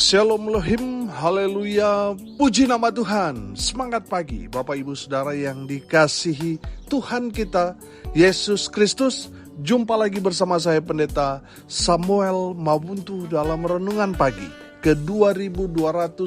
Shalom Elohim, haleluya, puji nama Tuhan. Semangat pagi Bapak Ibu Saudara yang dikasihi Tuhan kita Yesus Kristus. Jumpa lagi bersama saya Pendeta Samuel Mabuntu dalam Renungan Pagi ke 2252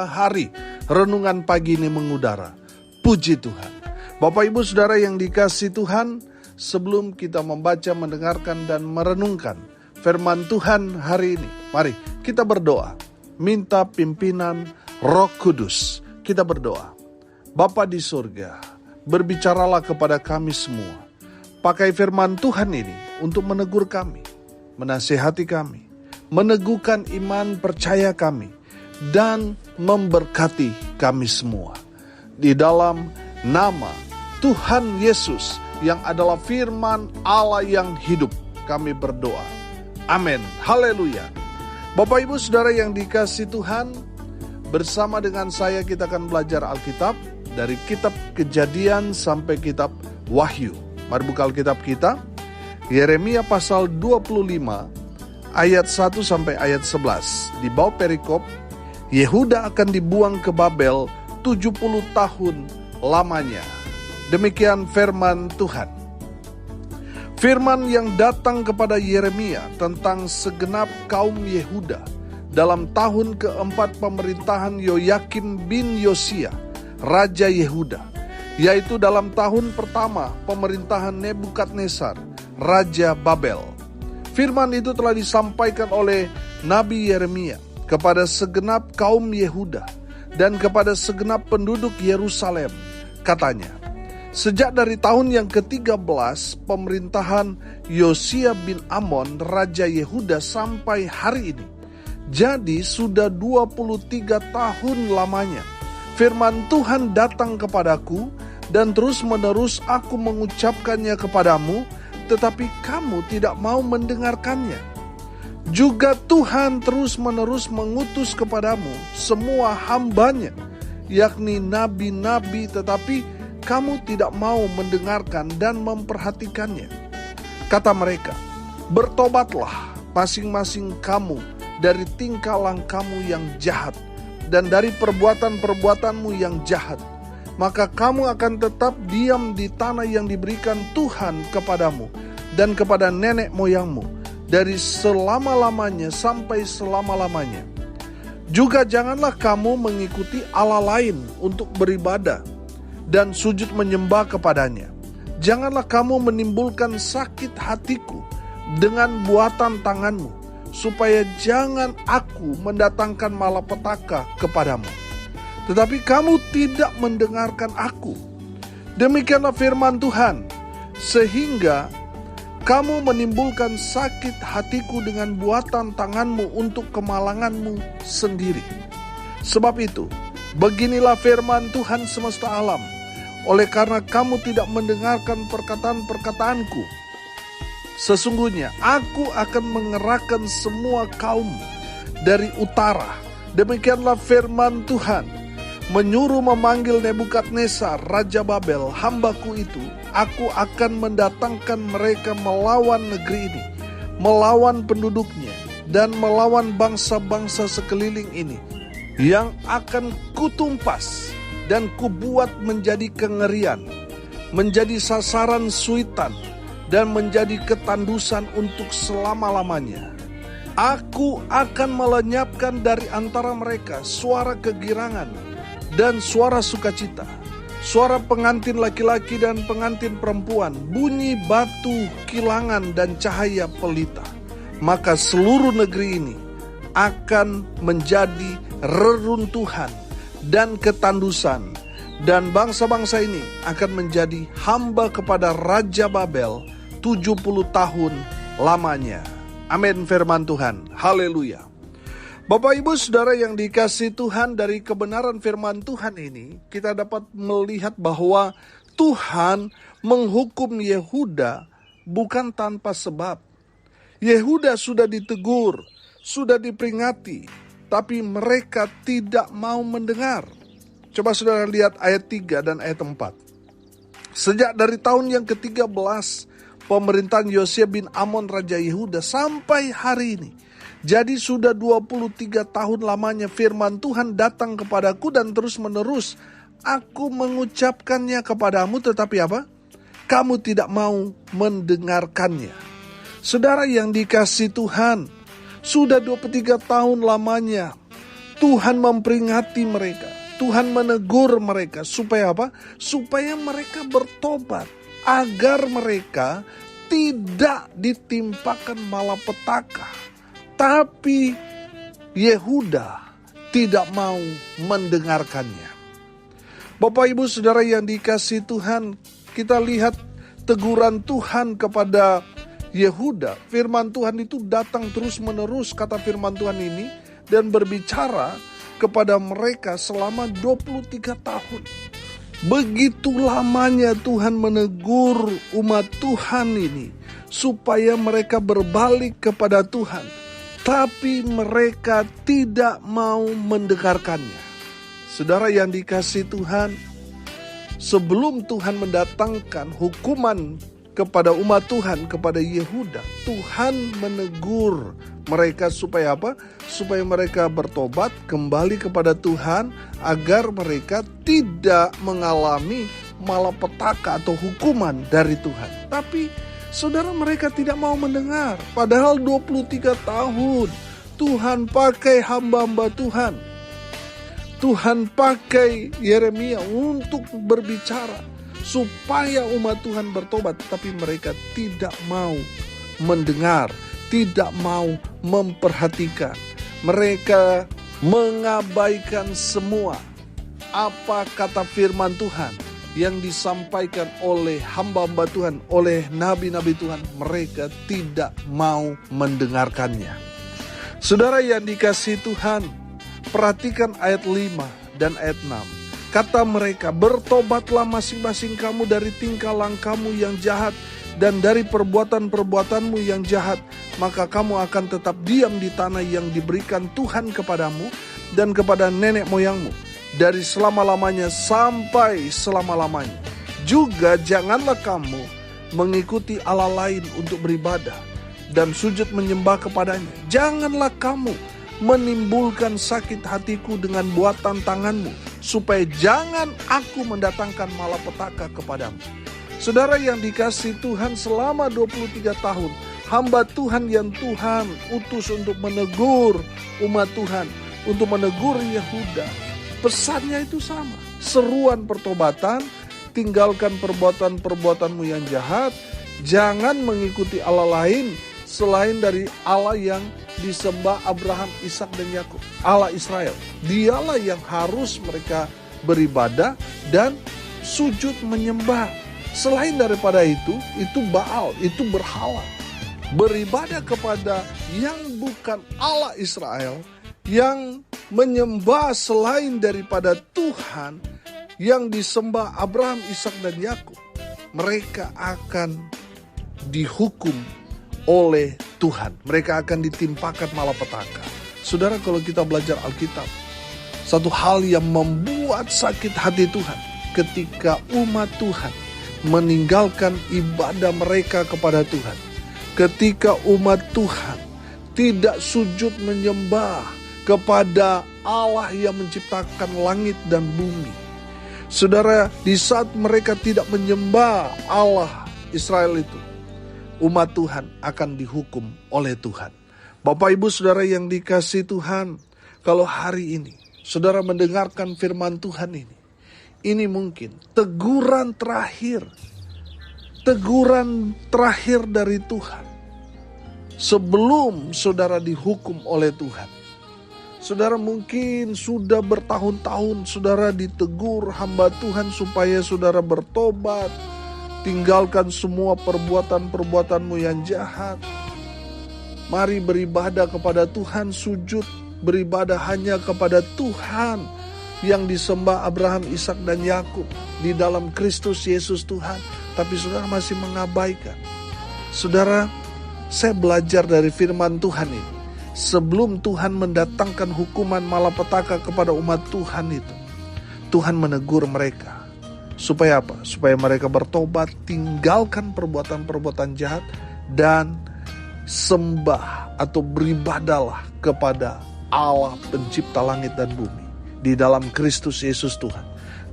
hari Renungan Pagi ini mengudara. Puji Tuhan. Bapak Ibu Saudara yang dikasihi Tuhan, sebelum kita membaca, mendengarkan dan merenungkan firman Tuhan hari ini, mari kita berdoa, minta pimpinan Roh Kudus. Kita berdoa. Bapa di surga, berbicaralah kepada kami semua. Pakai firman Tuhan ini untuk menegur kami, menasihati kami, meneguhkan iman percaya kami, dan memberkati kami semua. Di dalam nama Tuhan Yesus yang adalah firman Allah yang hidup, kami berdoa. Amin. Haleluya. Bapak Ibu Saudara yang dikasihi Tuhan, bersama dengan saya kita akan belajar Alkitab dari kitab Kejadian sampai kitab Wahyu. Mari buka Alkitab kita, Yeremia pasal 25 ayat 1 sampai ayat 11. Di bawah perikop, Yehuda akan dibuang ke Babel 70 tahun lamanya. Demikian firman Tuhan. Firman yang datang kepada Yeremia tentang segenap kaum Yehuda dalam tahun keempat pemerintahan Yoyakim bin Yosia, Raja Yehuda, yaitu dalam tahun pertama pemerintahan Nebukadnezar, Raja Babel. Firman itu telah disampaikan oleh Nabi Yeremia kepada segenap kaum Yehuda dan kepada segenap penduduk Yerusalem. Katanya, sejak dari tahun yang ke-13 pemerintahan Yosia bin Amon, Raja Yehuda sampai hari ini, jadi sudah 23 tahun lamanya, firman Tuhan datang kepadaku dan terus-menerus aku mengucapkannya kepadamu, tetapi kamu tidak mau mendengarkannya. Juga Tuhan terus-menerus mengutus kepadamu semua hambanya, yakni nabi-nabi, tetapi kamu tidak mau mendengarkan dan memperhatikannya. Kata mereka, bertobatlah masing-masing kamu dari tingkah langkahmu yang jahat dan dari perbuatan-perbuatanmu yang jahat. Maka kamu akan tetap diam di tanah yang diberikan Tuhan kepadamu dan kepada nenek moyangmu dari selama-lamanya sampai selama-lamanya. Juga janganlah kamu mengikuti Allah lain untuk beribadah dan sujud menyembah kepadanya. Janganlah kamu menimbulkan sakit hatiku dengan buatan tanganmu, supaya jangan aku mendatangkan malapetaka kepadamu. Tetapi kamu tidak mendengarkan aku. Demikianlah firman Tuhan, sehingga kamu menimbulkan sakit hatiku dengan buatan tanganmu untuk kemalanganmu sendiri. Sebab itu, beginilah firman Tuhan semesta alam, oleh karena kamu tidak mendengarkan perkataan-perkataanku, sesungguhnya aku akan mengerahkan semua kaum dari utara. Demikianlah firman Tuhan, menyuruh memanggil Nebukadnezar, Raja Babel, hambaku itu. Aku akan mendatangkan mereka melawan negeri ini, melawan penduduknya, dan melawan bangsa-bangsa sekeliling ini, yang akan kutumpas dan kubuat menjadi kengerian, menjadi sasaran suitan, dan menjadi ketandusan untuk selama-lamanya. Aku akan melenyapkan dari antara mereka suara kegirangan dan suara sukacita, suara pengantin laki-laki dan pengantin perempuan, bunyi batu kilangan dan cahaya pelita. Maka seluruh negeri ini akan menjadi reruntuhan dan ketandusan, dan bangsa-bangsa ini akan menjadi hamba kepada Raja Babel 70 tahun lamanya. Amin firman Tuhan. Haleluya. Bapak Ibu Saudara yang dikasihi Tuhan, dari kebenaran firman Tuhan ini kita dapat melihat bahwa Tuhan menghukum Yehuda bukan tanpa sebab. Yehuda sudah ditegur, sudah diperingati, tapi mereka tidak mau mendengar. Coba saudara lihat ayat 3 dan ayat 4. Sejak dari tahun yang ke-13 pemerintahan Yosia bin Amon Raja Yehuda sampai hari ini, Jadi sudah 23 tahun lamanya firman Tuhan datang kepadaku dan terus menerus aku mengucapkannya kepadamu, tetapi apa? Kamu tidak mau mendengarkannya. Saudara yang dikasihi Tuhan, sudah 23 tahun lamanya Tuhan memperingati mereka. Tuhan menegur mereka supaya apa? Supaya mereka bertobat, agar mereka tidak ditimpakan malapetaka. Tapi Yehuda tidak mau mendengarkannya. Bapak Ibu Saudara yang dikasihi Tuhan, kita lihat teguran Tuhan kepada Yehuda. Firman Tuhan itu datang terus menerus, kata firman Tuhan ini, dan berbicara kepada mereka selama 23 tahun. Begitu lamanya Tuhan menegur umat Tuhan ini supaya mereka berbalik kepada Tuhan, tapi mereka tidak mau mendengarkannya. Saudara yang dikasihi Tuhan, sebelum Tuhan mendatangkan hukuman kepada umat Tuhan, kepada Yehuda, Tuhan menegur mereka supaya apa? Supaya mereka bertobat kembali kepada Tuhan, agar mereka tidak mengalami malapetaka atau hukuman dari Tuhan. Tapi saudara, mereka tidak mau mendengar. Padahal 23 tahun Tuhan pakai hamba-hamba Tuhan. Tuhan pakai Yeremia untuk berbicara supaya umat Tuhan bertobat, tapi mereka tidak mau mendengar, tidak mau memperhatikan. Mereka mengabaikan semua apa kata firman Tuhan yang disampaikan oleh hamba-hamba Tuhan, oleh nabi-nabi Tuhan. Mereka tidak mau mendengarkannya. Saudara yang dikasihi Tuhan, perhatikan ayat 5 dan ayat 6. Kata mereka, bertobatlah masing-masing kamu dari tingkah langkahmu yang jahat dan dari perbuatan-perbuatanmu yang jahat, maka kamu akan tetap diam di tanah yang diberikan Tuhan kepadamu dan kepada nenek moyangmu dari selama-lamanya sampai selama-lamanya. Juga janganlah kamu mengikuti Allah lain untuk beribadah dan sujud menyembah kepadanya. Janganlah kamu menimbulkan sakit hatiku dengan buatan tanganmu, supaya jangan aku mendatangkan malapetaka kepadamu. Saudara yang dikasihi Tuhan, selama 23 tahun hamba Tuhan yang Tuhan utus untuk menegur umat Tuhan, untuk menegur Yehuda, pesannya itu sama. Seruan pertobatan, tinggalkan perbuatan-perbuatanmu yang jahat, jangan mengikuti Allah lain selain dari Allah yang disembah Abraham, Ishak dan Yakub, Allah Israel. Dialah yang harus mereka beribadah dan sujud menyembah. Selain daripada itu Baal, itu berhala. Beribadah kepada yang bukan Allah Israel, yang menyembah selain daripada Tuhan yang disembah Abraham, Ishak dan Yakub, mereka akan dihukum oleh Tuhan. Mereka akan ditimpakan malapetaka. Saudara, kalau kita belajar Alkitab, satu hal yang membuat sakit hati Tuhan ketika umat Tuhan meninggalkan ibadah mereka kepada Tuhan. Ketika umat Tuhan tidak sujud menyembah kepada Allah yang menciptakan langit dan bumi. Saudara, di saat mereka tidak menyembah Allah Israel itu, umat Tuhan akan dihukum oleh Tuhan. Bapak Ibu Saudara yang dikasihi Tuhan, kalau hari ini saudara mendengarkan firman Tuhan ini mungkin teguran terakhir dari Tuhan sebelum saudara dihukum oleh Tuhan. Saudara mungkin sudah bertahun-tahun saudara ditegur hamba Tuhan supaya saudara bertobat, tinggalkan semua perbuatan-perbuatanmu yang jahat. Mari beribadah kepada Tuhan, sujud beribadah hanya kepada Tuhan yang disembah Abraham, Ishak dan Yakub di dalam Kristus Yesus Tuhan. Tapi saudara masih mengabaikan. Saudara, saya belajar dari firman Tuhan ini. Sebelum Tuhan mendatangkan hukuman malapetaka kepada umat Tuhan itu, Tuhan menegur mereka. Supaya apa? Supaya mereka bertobat, tinggalkan perbuatan-perbuatan jahat, dan sembah atau beribadalah kepada Allah pencipta langit dan bumi di dalam Kristus Yesus Tuhan.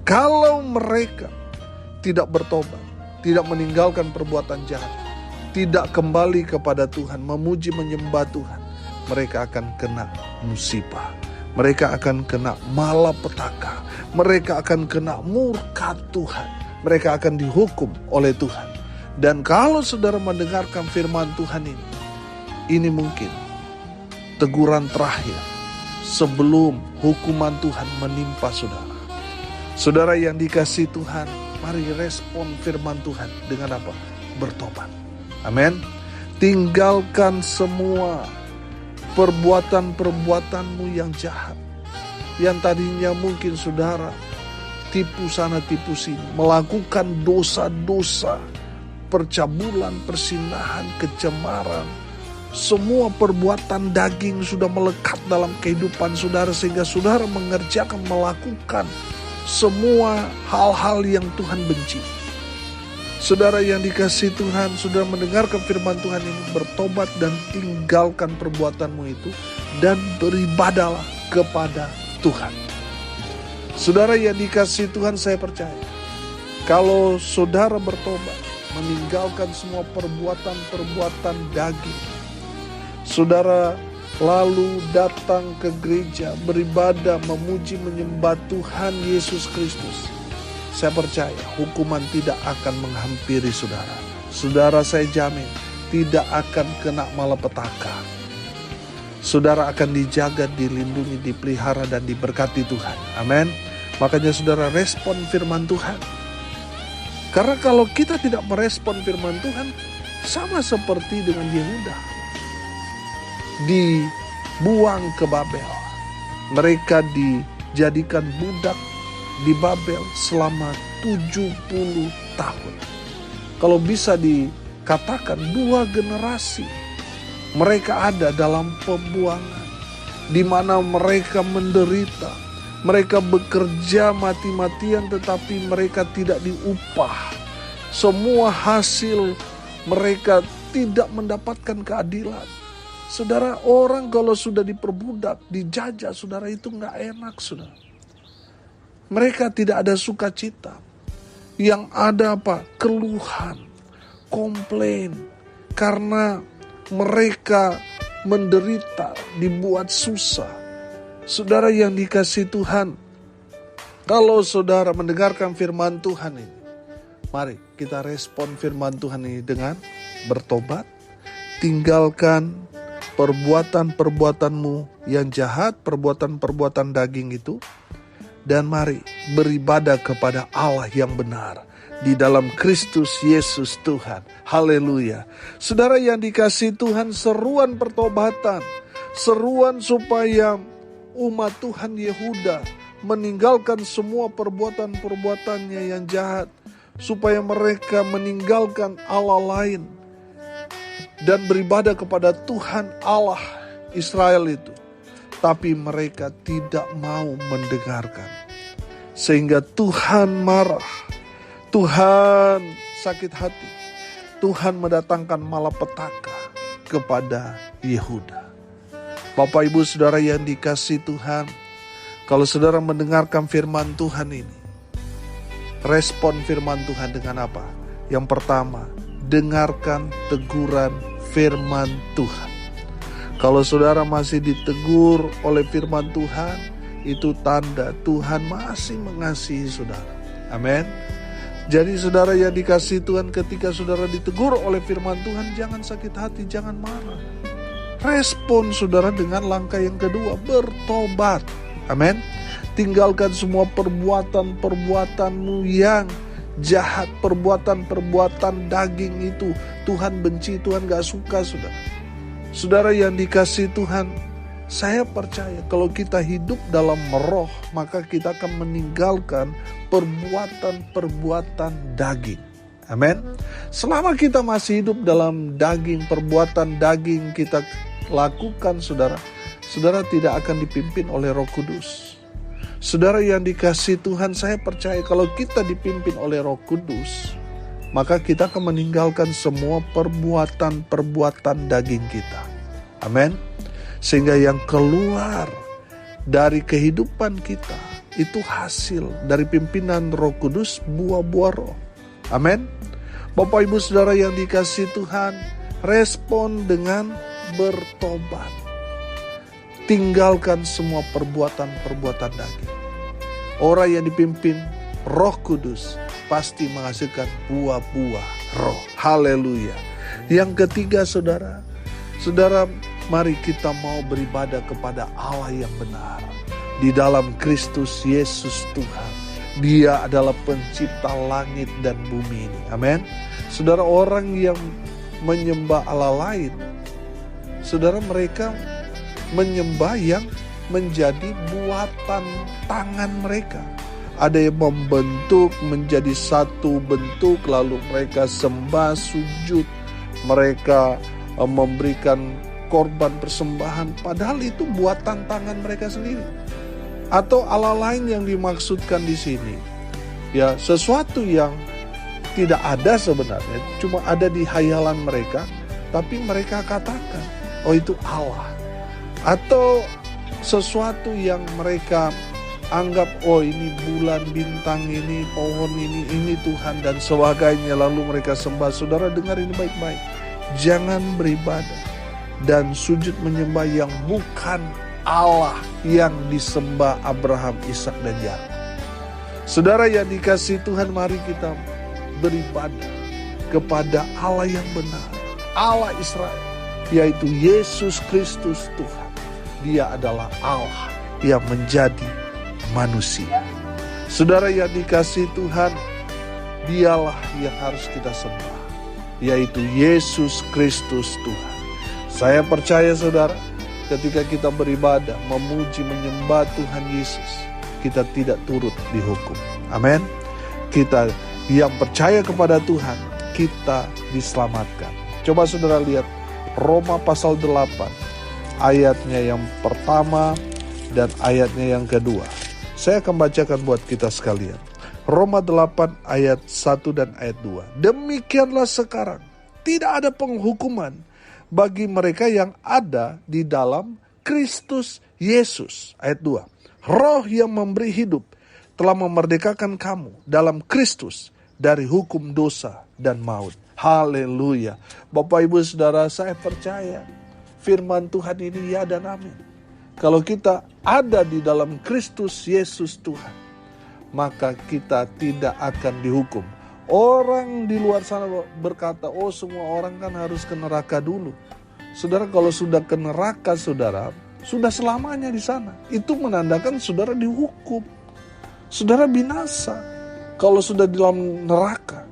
Kalau mereka tidak bertobat, tidak meninggalkan perbuatan jahat, tidak kembali kepada Tuhan, memuji menyembah Tuhan, mereka akan kena musibah. Mereka akan kena malapetaka. Mereka akan kena murka Tuhan. Mereka akan dihukum oleh Tuhan. Dan kalau saudara mendengarkan firman Tuhan ini mungkin teguran terakhir sebelum hukuman Tuhan menimpa saudara. Saudara yang dikasihi Tuhan, mari respon firman Tuhan dengan apa? Bertobat. Amin. Tinggalkan semua perbuatan-perbuatanmu yang jahat, yang tadinya mungkin saudara tipu sana tipu sini, melakukan dosa-dosa, percabulan, persinahan, kecemaran. Semua perbuatan daging sudah melekat dalam kehidupan saudara, sehingga saudara melakukan semua hal-hal yang Tuhan benci. Saudara yang dikasihi Tuhan, saudara mendengarkan firman Tuhan ini, bertobat dan tinggalkan perbuatanmu itu dan beribadalah kepada Tuhan. Saudara yang dikasihi Tuhan, saya percaya kalau saudara bertobat, meninggalkan semua perbuatan-perbuatan daging, saudara lalu datang ke gereja, beribadah, memuji, menyembah Tuhan Yesus Kristus, saya percaya hukuman tidak akan menghampiri saudara. Saudara, saya jamin tidak akan kena malapetaka. Saudara akan dijaga, dilindungi, dipelihara, dan diberkati Tuhan. Amin. Makanya saudara respon firman Tuhan. Karena kalau kita tidak merespon firman Tuhan, sama seperti dengan Yehuda, dibuang ke Babel. Mereka dijadikan budak di Babel selama 70 tahun. Kalau bisa dikatakan 2 generasi mereka ada dalam pembuangan, di mana mereka menderita, mereka bekerja mati-matian tetapi mereka tidak diupah. Semua hasil mereka tidak mendapatkan keadilan. Saudara, orang kalau sudah diperbudak, dijajah, saudara, itu gak enak, saudara. Mereka tidak ada sukacita. Yang ada apa? Keluhan, komplain. Karena mereka menderita, dibuat susah. Saudara yang dikasihi Tuhan, kalau saudara mendengarkan firman Tuhan ini, mari kita respon firman Tuhan ini dengan bertobat, tinggalkan perbuatan-perbuatanmu yang jahat, perbuatan-perbuatan daging itu, dan mari beribadah kepada Allah yang benar di dalam Kristus Yesus Tuhan. Haleluya. Saudara yang dikasihi Tuhan, seruan pertobatan, seruan supaya umat Tuhan Yehuda meninggalkan semua perbuatan-perbuatannya yang jahat, supaya mereka meninggalkan Allah lain dan beribadah kepada Tuhan Allah Israel itu. Tapi mereka tidak mau mendengarkan. Sehingga Tuhan marah. Tuhan sakit hati. Tuhan mendatangkan malapetaka kepada Yehuda. Bapak Ibu Saudara yang dikasihi Tuhan, kalau saudara mendengarkan firman Tuhan ini, respon firman Tuhan dengan apa? Yang pertama, dengarkan teguran firman Tuhan. Kalau saudara masih ditegur oleh firman Tuhan, itu tanda Tuhan masih mengasihi saudara. Amin. Jadi saudara yang dikasihi Tuhan, ketika saudara ditegur oleh firman Tuhan, jangan sakit hati, jangan marah. Respon saudara dengan langkah yang kedua, bertobat. Amin. Tinggalkan semua perbuatan-perbuatanmu yang jahat, perbuatan-perbuatan daging itu. Tuhan benci, Tuhan gak suka, saudara. Saudara yang dikasihi Tuhan, saya percaya kalau kita hidup dalam roh, maka kita akan meninggalkan perbuatan-perbuatan daging. Amin. Selama kita masih hidup dalam daging, perbuatan daging kita lakukan, saudara tidak akan dipimpin oleh Roh Kudus. Saudara yang dikasihi Tuhan, saya percaya kalau kita dipimpin oleh Roh Kudus, maka kita akan meninggalkan semua perbuatan-perbuatan daging kita. Amin. Sehingga yang keluar dari kehidupan kita itu hasil dari pimpinan Roh Kudus, buah-buah roh. Amin. Bapak Ibu Saudara yang dikasihi Tuhan, respon dengan bertobat. Tinggalkan semua perbuatan-perbuatan daging. Orang yang dipimpin Roh Kudus pasti menghasilkan buah-buah roh. Haleluya. Yang ketiga saudara, mari kita mau beribadah kepada Allah yang benar. Di dalam Kristus Yesus Tuhan. Dia adalah pencipta langit dan bumi ini. Amin. Saudara, orang yang menyembah Allah lain, saudara, mereka menyembah yang menjadi buatan tangan mereka. Ada yang membentuk menjadi satu bentuk, lalu mereka sembah, sujud, mereka memberikan korban persembahan, padahal itu buatan tangan mereka sendiri. Atau Allah lain yang dimaksudkan di sini, ya sesuatu yang tidak ada sebenarnya, cuma ada di hayalan mereka, tapi mereka katakan, oh itu Allah. Atau sesuatu yang mereka anggap, oh ini bulan, bintang ini, pohon ini Tuhan dan sebagainya, lalu mereka sembah. Saudara dengar ini baik-baik, jangan beribadah dan sujud menyembah yang bukan Allah yang disembah Abraham, Ishak dan Yakub. Saudara yang dikasihi Tuhan, mari kita beribadah kepada Allah yang benar, Allah Israel, yaitu Yesus Kristus Tuhan. Dia adalah Allah yang menjadi manusia. Saudara yang dikasihi Tuhan, dialah yang harus kita sembah, yaitu Yesus Kristus Tuhan. Saya percaya saudara, ketika kita beribadah, memuji, menyembah Tuhan Yesus, kita tidak turut dihukum. Amin. Kita yang percaya kepada Tuhan, kita diselamatkan. Coba saudara lihat Roma pasal 8, ayatnya yang pertama dan ayatnya yang kedua. Saya akan bacakan buat kita sekalian. Roma 8 ayat 1 dan ayat 2. Demikianlah sekarang, tidak ada penghukuman bagi mereka yang ada di dalam Kristus Yesus. Ayat 2. Roh yang memberi hidup telah memerdekakan kamu dalam Kristus dari hukum dosa dan maut. Haleluya. Bapak Ibu Saudara, saya percaya firman Tuhan ini ya dan amin. Kalau kita ada di dalam Kristus Yesus Tuhan, maka kita tidak akan dihukum. Orang di luar sana berkata, oh semua orang kan harus ke neraka dulu. Saudara, kalau sudah ke neraka, saudara, sudah selamanya di sana. Itu menandakan saudara dihukum. Saudara binasa kalau sudah di dalam neraka.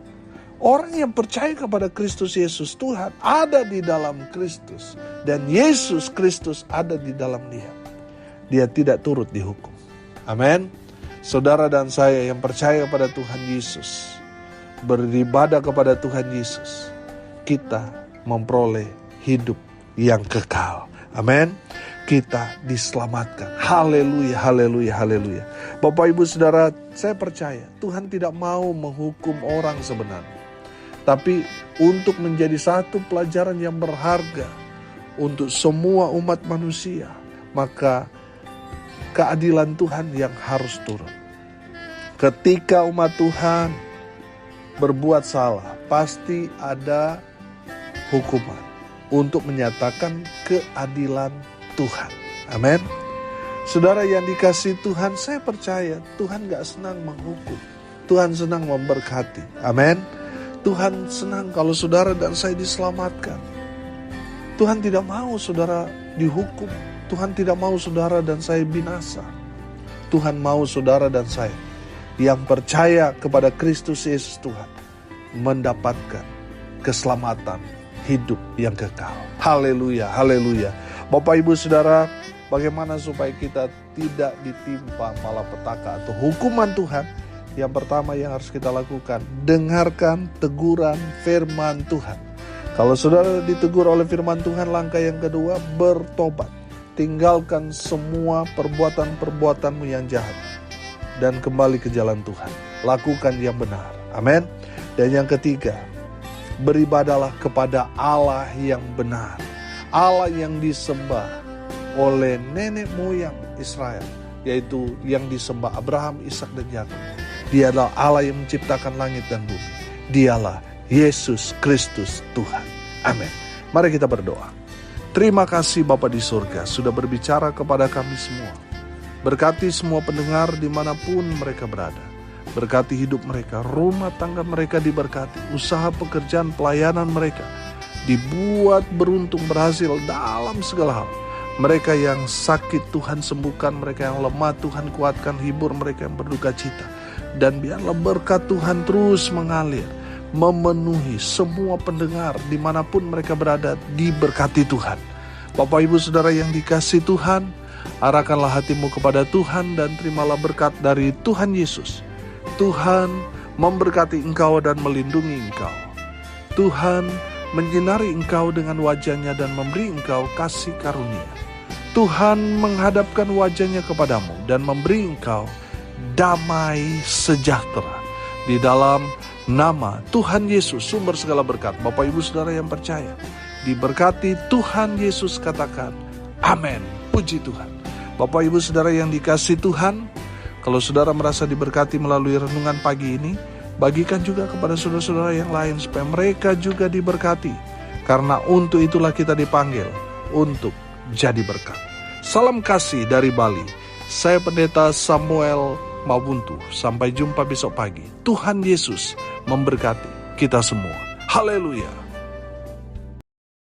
Orang yang percaya kepada Kristus Yesus Tuhan ada di dalam Kristus. Dan Yesus Kristus ada di dalam dia. Dia tidak turut dihukum. Amin. Saudara dan saya yang percaya kepada Tuhan Yesus, beribadah kepada Tuhan Yesus, kita memperoleh hidup yang kekal. Amin. Kita diselamatkan. Haleluya, haleluya, haleluya. Bapak Ibu Saudara, saya percaya Tuhan tidak mau menghukum orang sebenarnya. Tapi untuk menjadi satu pelajaran yang berharga untuk semua umat manusia, maka keadilan Tuhan yang harus turun. Ketika umat Tuhan berbuat salah, pasti ada hukuman untuk menyatakan keadilan Tuhan. Amin. Saudara yang dikasihi Tuhan, saya percaya Tuhan gak senang menghukum. Tuhan senang memberkati. Amin. Tuhan senang kalau saudara dan saya diselamatkan. Tuhan tidak mau saudara dihukum. Tuhan tidak mau saudara dan saya binasa. Tuhan mau saudara dan saya yang percaya kepada Kristus Yesus Tuhan mendapatkan keselamatan hidup yang kekal. Haleluya, haleluya. Bapak Ibu Saudara, bagaimana supaya kita tidak ditimpa malapetaka atau hukuman Tuhan? Yang pertama yang harus kita lakukan, dengarkan teguran firman Tuhan. Kalau saudara ditegur oleh firman Tuhan, langkah yang kedua, bertobat. Tinggalkan semua perbuatan-perbuatanmu yang jahat dan kembali ke jalan Tuhan. Lakukan yang benar. Amin. Dan yang ketiga, beribadalah kepada Allah yang benar, Allah yang disembah oleh nenek moyang Israel, yaitu yang disembah Abraham, Ishak dan Yakub. Dia adalah Allah yang menciptakan langit dan bumi. Dialah Yesus Kristus Tuhan. Amin. Mari kita berdoa. Terima kasih Bapa di surga sudah berbicara kepada kami semua. Berkati semua pendengar dimanapun mereka berada. Berkati hidup mereka, rumah tangga mereka diberkati, usaha pekerjaan pelayanan mereka dibuat beruntung berhasil dalam segala hal. Mereka yang sakit Tuhan sembuhkan, mereka yang lemah Tuhan kuatkan, hibur mereka yang berduka cita. Dan biarlah berkat Tuhan terus mengalir, memenuhi semua pendengar dimanapun mereka berada, diberkati Tuhan. Bapak Ibu Saudara yang dikasihi Tuhan, arahkanlah hatimu kepada Tuhan dan terimalah berkat dari Tuhan Yesus. Tuhan memberkati engkau dan melindungi engkau. Tuhan menyinari engkau dengan wajah-Nya dan memberi engkau kasih karunia. Tuhan menghadapkan wajah-Nya kepadamu dan memberi engkau damai sejahtera. Di dalam nama Tuhan Yesus, sumber segala berkat, Bapak Ibu Saudara yang percaya, diberkati Tuhan Yesus, katakan amin. Puji Tuhan. Bapak Ibu Saudara yang dikasihi Tuhan, kalau saudara merasa diberkati melalui renungan pagi ini, bagikan juga kepada saudara-saudara yang lain supaya mereka juga diberkati. Karena untuk itulah kita dipanggil untuk jadi berkat. Salam kasih dari Bali. Saya Pendeta Samuel Mabuntu. Sampai jumpa besok pagi. Tuhan Yesus memberkati kita semua. Haleluya.